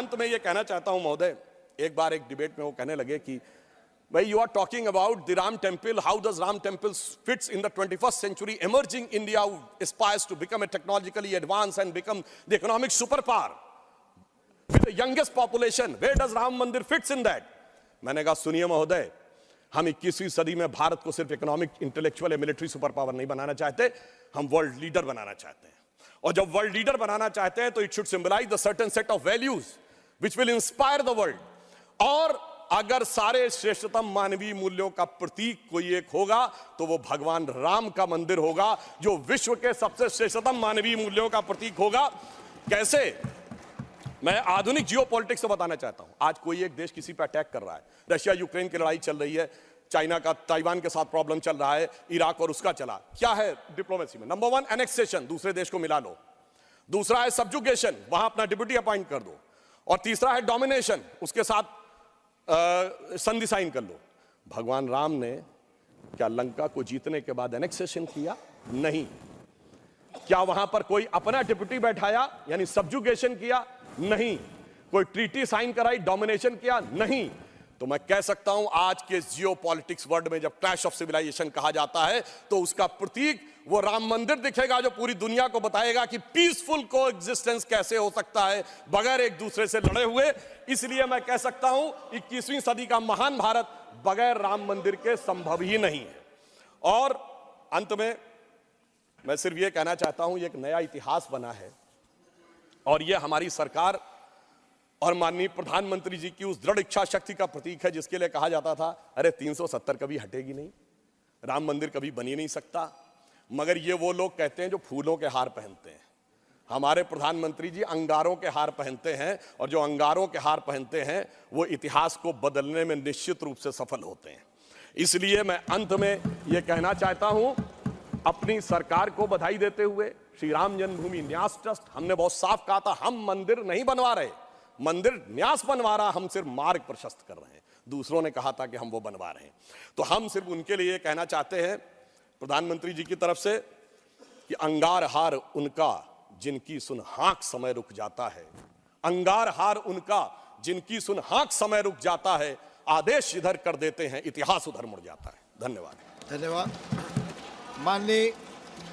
अंत में ये कहना चाहता हूं महोदय, एक बार एक डिबेट में वो कहने लगे कि भाई you are talking about the Ram temple, how does Ram temple fits in the 21st century, emerging India aspires to become a technologically advanced and become the economic superpower with the youngest population, where does Ram Mandir fits in that? मैंने कहा सुनिए महोदय, हम 21वीं सदी में भारत को सिर्फ इकोनॉमिक, इंटेलेक्चुअल या मिलिट्री सुपर पावर नहीं बनाना चाहते, हम वर्ल्ड लीडर बनाना चाहते हैं। और जब वर्ल्ड लीडर बनाना चाहते हैं तो it should symbolise the certain set of values which will inspire the world. और अगर सारे श्रेष्ठतम मानवीय मूल्यों का प्रतीक कोई एक होगा तो वो भगवान राम का मंदिर होगा, जो विश्व के सबसे श्रेष्ठतम मानवीय मूल्यों का प्रतीक होगा। कैसे? मैं आधुनिक जियोपॉलिटिक्स से बताना चाहता हूं। आज कोई एक देश किसी पर अटैक कर रहा है, रशिया यूक्रेन की लड़ाई चल रही है, चाइना का ताइवान के साथ प्रॉब्लम चल रहा है, इराक और उसका चला। क्या है डिप्लोमेसी में? नंबर 1 एनेक्सेशन, दूसरे देश को मिला लो। दूसरा है सब्जुगेशन, वहां अपना डिप्यूटी अपॉइंट कर दो। और तीसरा है डोमिनेशन, उसके साथ संधि साइन कर लो। भगवान राम ने क्या लंका को जीतने के बाद एनेक्सेशन किया? नहीं। क्या वहां पर कोई अपना डिप्यूटी बैठाया यानी सब्जुगेशन किया? नहीं। कोई ट्रीटी साइन कराई, डोमिनेशन किया? नहीं। तो मैं कह सकता हूं आज के जियोपॉलिटिक्स वर्ल्ड में जब क्लैश ऑफ सिविलाइजेशन कहा जाता है तो उसका प्रतीक वो राम मंदिर दिखेगा, जो पूरी दुनिया को बताएगा कि पीसफुल कोएग्जिस्टेंस कैसे हो सकता है बगैर एक दूसरे से लड़े हुए। इसलिए मैं कह सकता हूं 21वीं सदी का महान भारत बगैर राम मंदिर के संभव ही नहीं है। और अंत में मैं सिर्फ ये कहना चाहता हूं, ये एक नया इतिहास बना है और ये हमारी सरकार और माननीय प्रधानमंत्री जी की उस दृढ़ इच्छा शक्ति का प्रतीक है जिसके लिए कहा जाता था अरे 370 कभी हटेगी नहीं, राम मंदिर कभी बन ही नहीं सकता। मगर ये वो लोग कहते हैं जो फूलों के हार पहनते हैं। हमारे प्रधानमंत्री जी अंगारों के हार पहनते हैं, और जो अंगारों के हार पहनते हैं वो इतिहास को बदलने में निश्चित रूप से सफल होते हैं। इसलिए मैं अंत में ये कहना चाहता हूं, अपनी सरकार को बधाई देते हुए, श्री राम जन्मभूमि न्यास ट्रस्ट, हमने बहुत साफ कहा था हम मंदिर नहीं बनवा रहे, मंदिर न्यास बनवा रहा, हम सिर्फ मार्ग प्रशस्त कर रहे हैं। दूसरों ने कहा था कि हम वो बनवा रहे हैं, तो हम सिर्फ उनके लिए कहना चाहते हैं प्रधानमंत्री जी की तरफ से कि अंगार हार उनका जिनकी सुन हाक समय रुक जाता है, अंगार हार उनका जिनकी सुन हाक समय रुक जाता है, आदेश इधर कर देते हैं इतिहास उधर मुड़ जाता है। धन्यवाद। धन्यवाद। माननीय